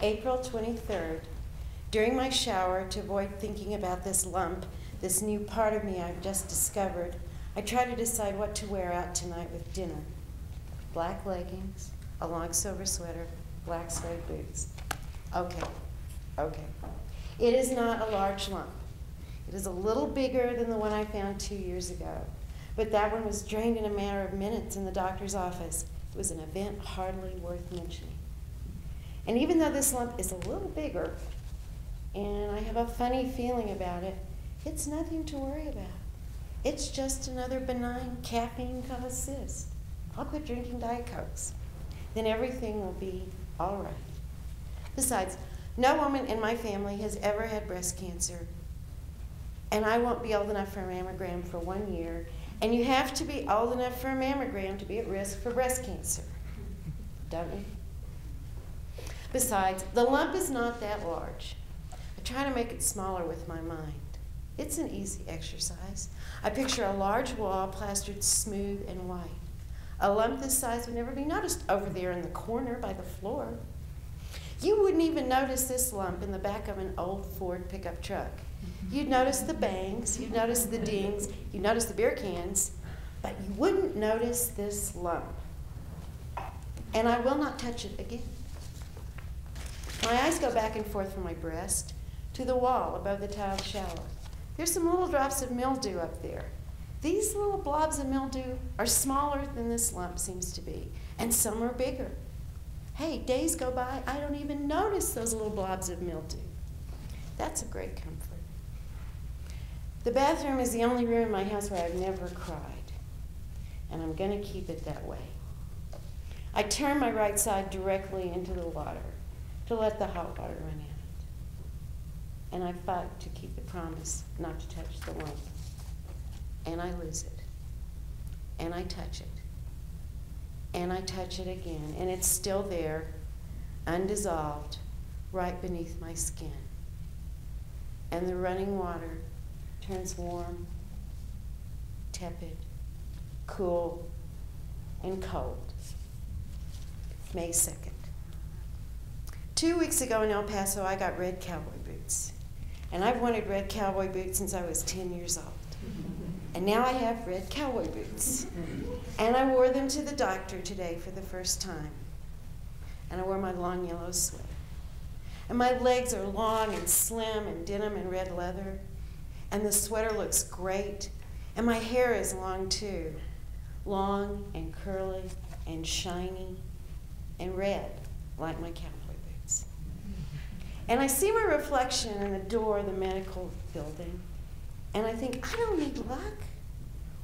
April 23rd. During my shower, to avoid thinking about this lump, this new part of me I've just discovered, I try to decide what to wear out tonight with dinner. Black leggings, a long silver sweater, black suede boots. Okay. It is not a large lump. It is a little bigger than the one I found 2 years ago. But that one was drained in a matter of minutes in the doctor's office. It was an event hardly worth mentioning. And even though this lump is a little bigger, and I have a funny feeling about it, it's nothing to worry about. It's just another benign caffeine-caused cyst. I'll quit drinking Diet Cokes. Then everything will be all right. Besides, no woman in my family has ever had breast cancer, and I won't be old enough for a mammogram for 1 year, and you have to be old enough for a mammogram to be at risk for breast cancer, don't you? Besides, the lump is not that large. I try to make it smaller with my mind. It's an easy exercise. I picture a large wall plastered smooth and white. A lump this size would never be noticed over there in the corner by the floor. You wouldn't even notice this lump in the back of an old Ford pickup truck. You'd notice the bangs, you'd notice the dings, you'd notice the beer cans, but you wouldn't notice this lump. And I will not touch it again. My eyes go back and forth from my breast to the wall above the tiled shower. There's some little drops of mildew up there. These little blobs of mildew are smaller than this lump seems to be, and some are bigger. Hey, days go by, I don't even notice those little blobs of mildew. That's a great comfort. The bathroom is the only room in my house where I've never cried, and I'm going to keep it that way. I turn my right side directly into the water to let the hot water run out. And I fight to keep the promise not to touch the lump. And I lose it. And I touch it. And I touch it again. And it's still there, undissolved, right beneath my skin. And the running water turns warm, tepid, cool, and cold. May 2nd. 2 weeks ago in El Paso, I got red cowboy boots. And I've wanted red cowboy boots since I was 10 years old. And now I have red cowboy boots. And I wore them to the doctor today for the first time. And I wore my long yellow sweater. And my legs are long and slim and denim and red leather. And the sweater looks great. And my hair is long too. Long and curly and shiny and red, like my cowboy boots. And I see my reflection in the door of the medical building. And I think, I don't need luck.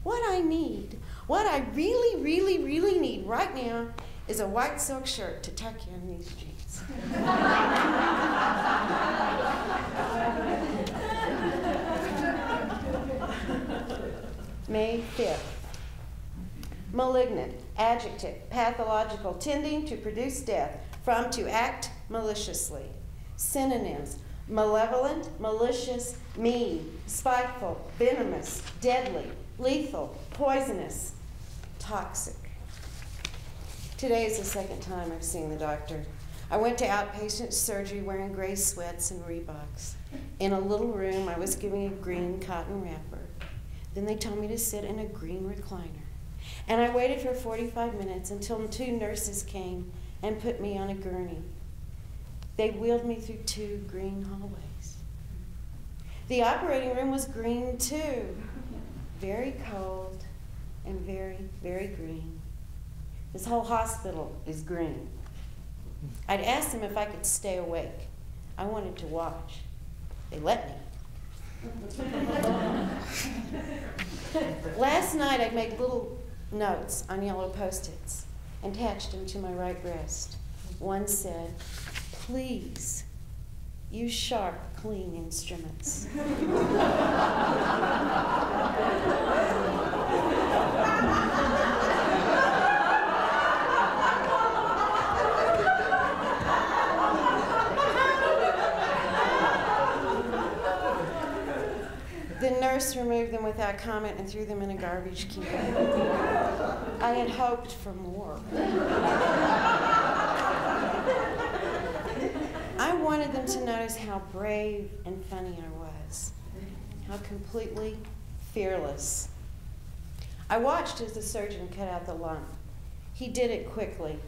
What I need, what I really, really, really need right now is a white silk shirt to tuck in these jeans. May 5th. Malignant, adjective, pathological, tending to produce death, from to act maliciously. Synonyms: malevolent, malicious, mean, spiteful, venomous, deadly, lethal, poisonous, toxic. Today is the second time I've seen the doctor. I went to outpatient surgery wearing gray sweats and Reeboks. In a little room, I was given a green cotton wrapper. Then they told me to sit in a green recliner. And I waited for 45 minutes until 2 nurses came and put me on a gurney. They wheeled me through 2 green hallways. The operating room was green too. Very cold and very, very green. This whole hospital is green. I'd asked them if I could stay awake. I wanted to watch. They let me. Last night I'd made little notes on yellow Post-its and attached them to my right breast. One said, "Please use sharp, clean instruments." The nurse removed them without comment and threw them in a garbage can. I had hoped for more. wanted them to notice how brave and funny I was, how completely fearless. I watched as the surgeon cut out the lump. He did it quickly.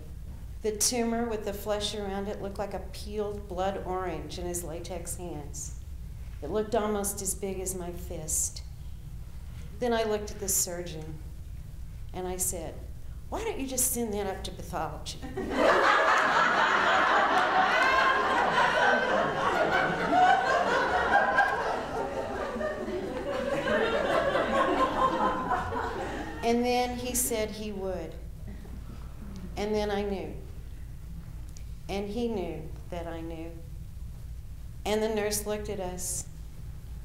The tumor with the flesh around it looked like a peeled blood orange in his latex hands. It looked almost as big as my fist. Then I looked at the surgeon and I said, "Why don't you just send that up to pathology?" And then he said he would. And then I knew. And he knew that I knew. And the nurse looked at us,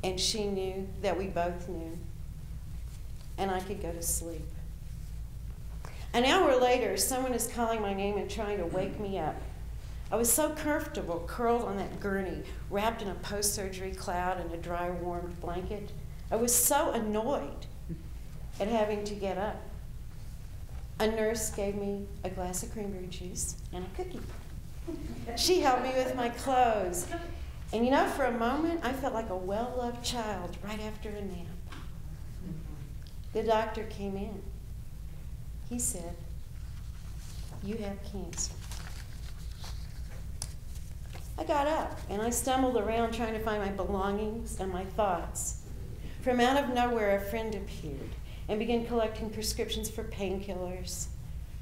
and she knew that we both knew. And I could go to sleep. An hour later, someone is calling my name and trying to wake me up. I was so comfortable, curled on that gurney, wrapped in a post-surgery cloud and a dry, warmed blanket. I was so annoyed at having to get up. A nurse gave me a glass of cranberry juice and a cookie. She helped me with my clothes. And you know, for a moment, I felt like a well-loved child right after a nap. The doctor came in. He said, "You have cancer." I got up and I stumbled around trying to find my belongings and my thoughts. From out of nowhere, a friend appeared and began collecting prescriptions for painkillers,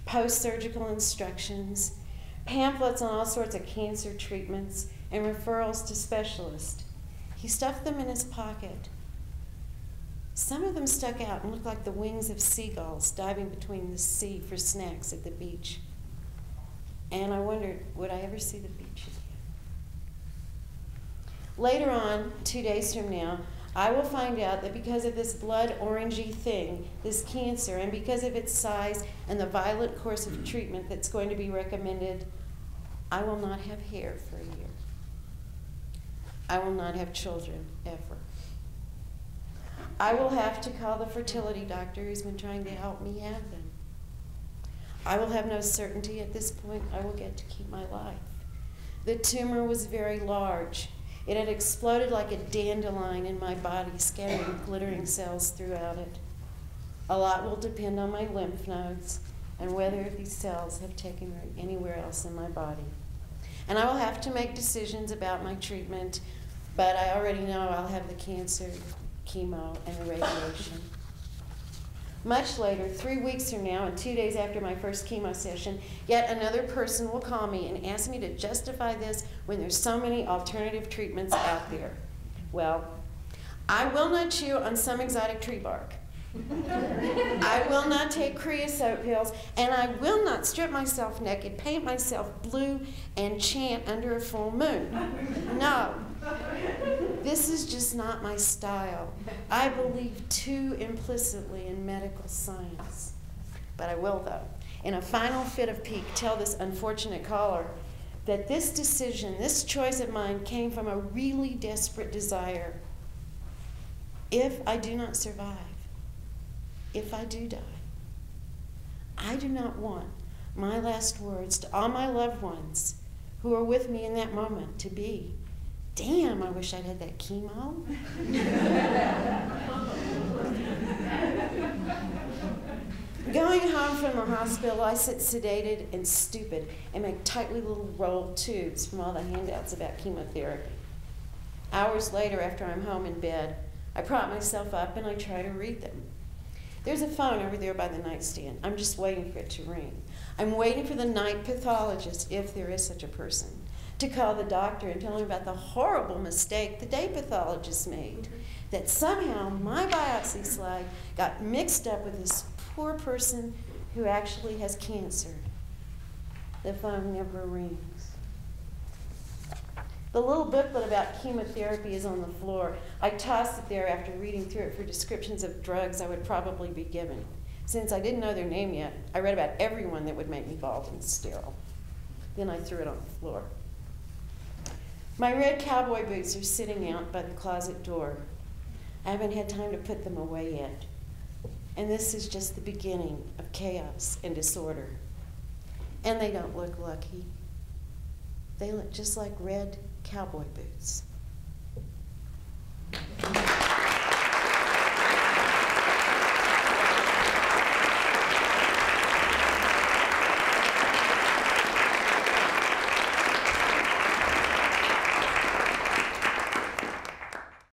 post-surgical instructions, pamphlets on all sorts of cancer treatments, and referrals to specialists. He stuffed them in his pocket. Some of them stuck out and looked like the wings of seagulls diving between the sea for snacks at the beach. And I wondered, would I ever see the beach again? Later on, 2 days from now, I will find out that because of this blood orangey thing, this cancer, and because of its size and the violent course of treatment that's going to be recommended, I will not have hair for a year. I will not have children, ever. I will have to call the fertility doctor who's been trying to help me have them. I will have no certainty at this point I will get to keep my life. The tumor was very large. It had exploded like a dandelion in my body, scattering glittering cells throughout it. A lot will depend on my lymph nodes and whether these cells have taken root anywhere else in my body. And I will have to make decisions about my treatment, but I already know I'll have the cancer, chemo, and the radiation. Much later, 3 weeks from now and 2 days after my first chemo session, yet another person will call me and ask me to justify this when there's so many alternative treatments out there. Well, I will not chew on some exotic tree bark. I will not take creosote pills, and I will not strip myself naked, paint myself blue, and chant under a full moon. No. This is just not my style. I believe too implicitly in medical science. But I will, though, in a final fit of pique, tell this unfortunate caller that this decision, this choice of mine, came from a really desperate desire. If I do not survive, if I do die, I do not want my last words to all my loved ones who are with me in that moment to be, "Damn, I wish I'd had that chemo." Going home from the hospital, I sit sedated and stupid and make tightly little rolled tubes from all the handouts about chemotherapy. Hours later, after I'm home in bed, I prop myself up and I try to read them. There's a phone over there by the nightstand. I'm just waiting for it to ring. I'm waiting for the night pathologist, if there is such a person, to call the doctor and tell him about the horrible mistake the day pathologist made, that somehow my biopsy slide got mixed up with this poor person who actually has cancer. The phone never rings. The little booklet about chemotherapy is on the floor. I tossed it there after reading through it for descriptions of drugs I would probably be given. Since I didn't know their name yet, I read about everyone that would make me bald and sterile. Then I threw it on the floor. My red cowboy boots are sitting out by the closet door. I haven't had time to put them away yet. And this is just the beginning of chaos and disorder. And they don't look lucky. They look just like red cowboy boots.